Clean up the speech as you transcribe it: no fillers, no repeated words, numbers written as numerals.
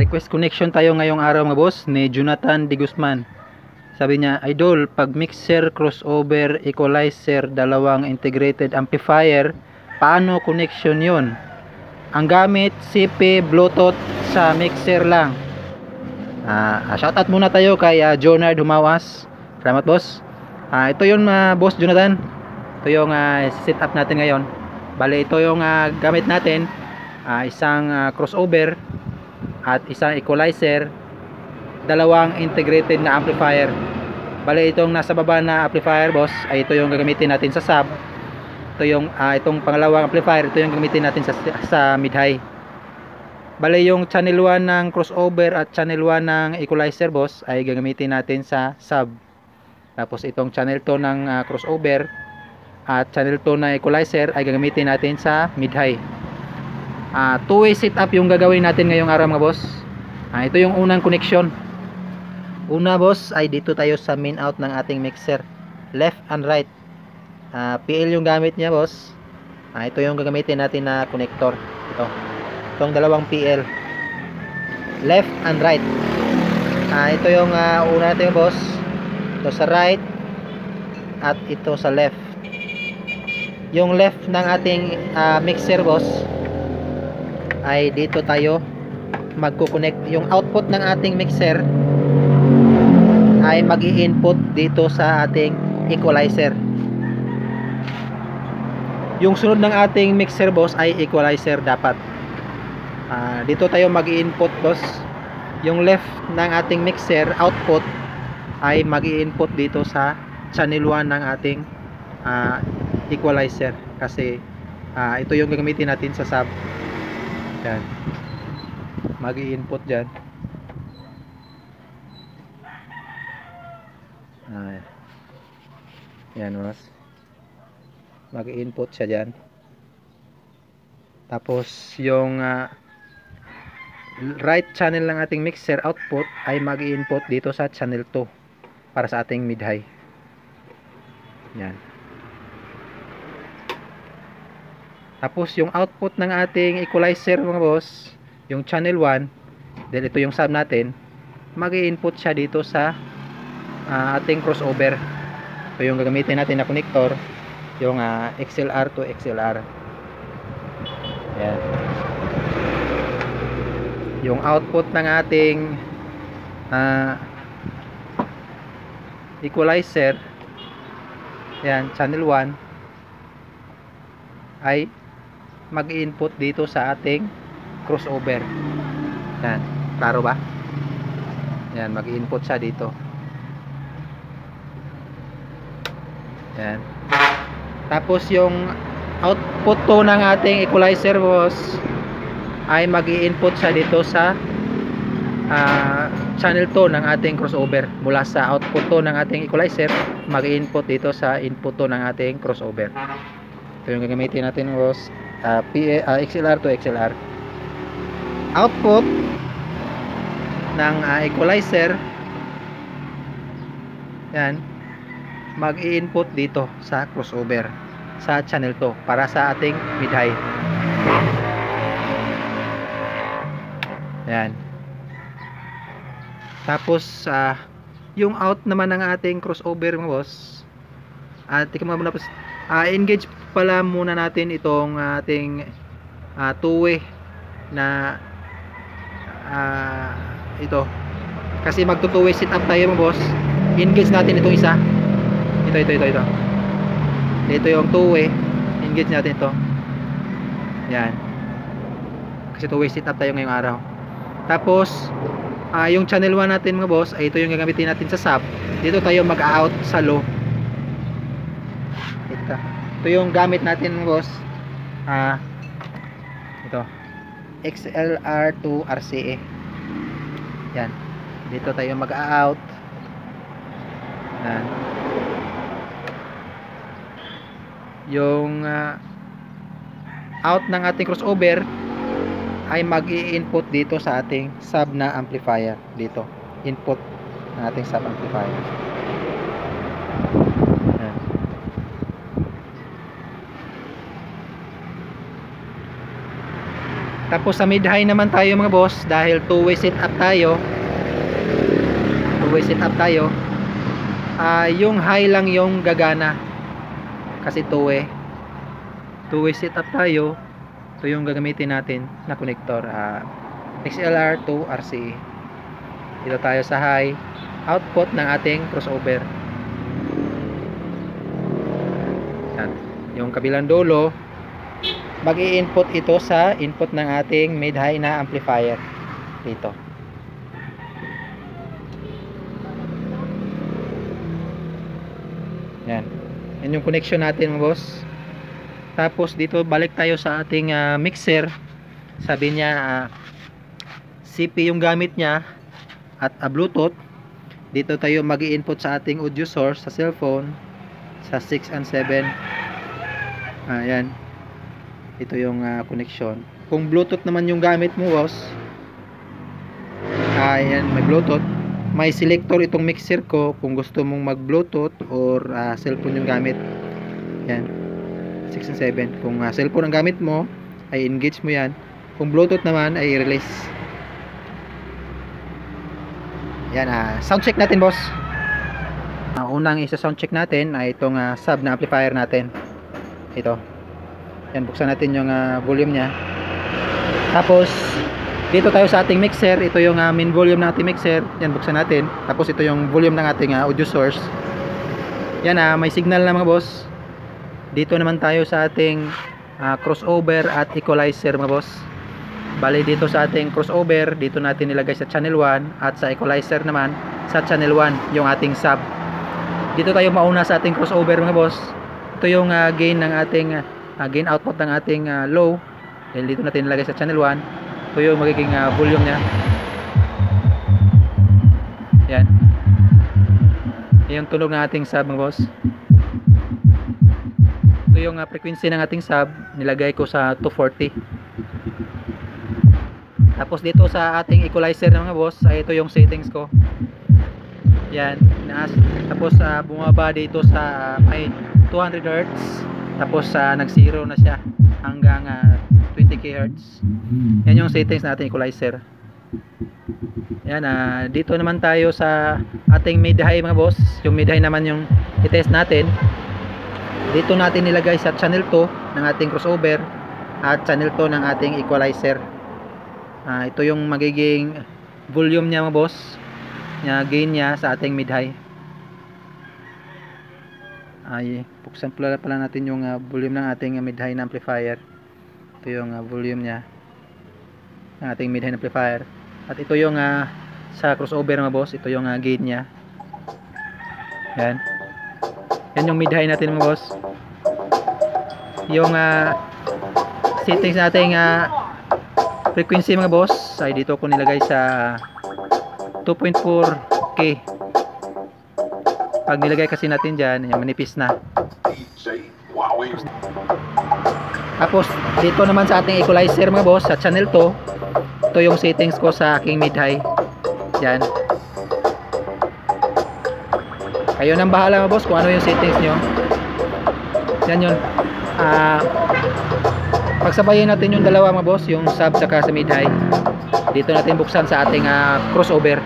request connection tayo ngayong araw mga boss ni Jonathan De Guzman. Sabi niya, idol, pag mixer, crossover, equalizer, dalawang integrated amplifier, paano connection yon? Ang gamit CP Bluetooth sa mixer lang. Shoutout muna tayo kay Jonard Humawas. Salamat boss. Ito yung boss Jonathan. Ito yung set up natin ngayon. Bale ito yung gamit natin, isang crossover at isang equalizer, dalawang integrated na amplifier. Bale itong nasa baba na amplifier boss ay ito yung gagamitin natin sa sub. Ito yung itong pangalawang amplifier, ito yung gagamitin natin sa mid high. Bale yung channel 1 ng crossover at channel 1 ng equalizer boss ay gagamitin natin sa sub. Tapos itong channel 2 ng crossover at channel 2 na equalizer ay gagamitin natin sa mid high. Two-way setup yung gagawin natin ngayong araw mga boss. Ito yung unang connection. Una boss ay dito tayo sa main out ng ating mixer, left and right. PL yung gamit niya boss. Ito yung gagamitin natin na connector. Itong dalawang PL, left and right. Ito yung una natin boss. Ito sa right at ito sa left. Yung left ng ating mixer boss ay dito tayo magko-connect. Yung output ng ating mixer ay mag-i-input dito sa ating equalizer. Yung sunod ng ating mixer boss ay equalizer dapat. Dito tayo mag-i-input boss. Yung left ng ating mixer output ay mag-i-input dito sa channel 1 ng ating equalizer, kasi ito yung gagamitin natin sa sub. Yan, mag-i-input dyan. Yan mas mag-i-input siya dyan. Tapos yung right channel ng ating mixer output ay mag-i-input dito sa channel 2 para sa ating mid high. Yan. Tapos yung output ng ating equalizer mga boss, yung channel 1, then ito yung sub natin, mag-i-input siya dito sa ating crossover. Ito yung gagamitin natin na connector, yung XLR to XLR. Yan. Yung output ng ating equalizer, yan, channel 1 ay mag-input dito sa ating crossover. Yan, klaro ba? Yan, mag-input siya dito. Yan. Tapos yung output to ng ating equalizer boss ay mag-i-input siya dito sa channel 2 ng ating crossover. Mula sa output to ng ating equalizer, mag-i-input dito sa input to ng ating crossover. Ito yung gagamitin natin boss, XLR to XLR. Output ng equalizer, yan, mag-i-input dito sa crossover sa channel 2 para sa ating mid high. Yan. Tapos yung out naman ng ating crossover mga boss, engage pala muna natin itong ating two-way na ito, kasi magto-two-way setup tayo mga boss. Engage natin itong isa, ito yung two-way, engage natin ito. Yan, kasi two-way setup tayo ngayong araw. Tapos yung channel 1 natin mga boss ay ito yung gagamitin natin sa sub. Dito tayo mag-out sa low. Ito yung gamit natin mga boss, ito XLR to RCA. Yan, dito tayo mag-out. Yan. Yung out ng ating crossover ay mag-i-input dito sa ating sub na amplifier. Dito, input ng ating sub amplifier. Yan. Tapos sa mid high naman tayo mga boss, dahil two-way setup tayo. Yung high lang yung gagana kasi two-way setup tayo. Ito yung gagamitin natin na connector, XLR to RCA. Dito tayo sa high output ng ating crossover. Yan. Yung kabilang dulo, mag-i-input ito sa input ng ating mid-high na amplifier dito. Yan. Yan yung connection natin mga boss. Tapos dito balik tayo sa ating mixer. Sabi niya CP yung gamit niya at Bluetooth. Dito tayo mag-i-input sa ating audio source sa cellphone sa 6 and 7. Ayan. Ito yung connection. Kung Bluetooth naman yung gamit mo boss, ayan, may Bluetooth. May selector itong mixer ko kung gusto mong mag Bluetooth or cellphone yung gamit. Yan, 6 and 7. Kung cellphone ang gamit mo, ay engage mo yan. Kung Bluetooth naman ay release. Yan, sound check natin boss. Unang isa sound check natin ay itong sub na amplifier natin. Ito. Yan, buksan natin yung volume nya. Tapos dito tayo sa ating mixer. Ito yung main volume ng ating mixer. Yan, buksan natin. Tapos ito yung volume ng ating audio source. Yan, may signal na mga boss. Dito naman tayo sa ating crossover at equalizer mga boss. Bali dito sa ating crossover, dito natin nilagay sa channel 1, at sa equalizer naman sa channel 1 yung ating sub. Dito tayo mauna sa ating crossover mga boss. Ito yung gain ng ating gain output ng ating low. Dahil dito natin nilagay sa channel 1. Ito yung magiging volume nya. Yan. Yung tunog ng ating sub mga boss. Ito yung frequency ng ating sub. Nilagay ko sa 240. Tapos dito sa ating equalizer ng mga boss, ay ito yung settings ko. Yan. Tapos bumaba dito sa may 200 Hz. Tapos nag-zero na siya hanggang 20 kHz. Yan yung settings natin equalizer. Yan, dito naman tayo sa ating mid-high mga boss. Yung mid-high naman yung i-test natin. Dito natin nilagay sa channel 2 ng ating crossover at channel 2 ng ating equalizer. Ito yung magiging volume niya mga boss, gain niya sa ating mid-high. Buksan pala natin yung volume ng ating mid-high na amplifier. Ito yung volume niya ng ating mid-high na amplifier. At ito yung sa crossover mga boss, ito yung gain niya. Yan. Yan yung mid-high natin mga boss. Yung settings nating frequency mga boss ay dito ko nilagay sa 2.4K. Pag nilagay kasi natin dyan, yung manipis na. Tapos dito naman sa ating equalizer mga boss, sa channel 2, ito yung settings ko sa aking mid-high. Yan. Kayo nang bahala mga boss kung ano yung settings nyo. Yan yun. Pagsabayin natin yung dalawa mga boss, yung sub saka sa mid-high. Dito natin buksan sa ating crossover.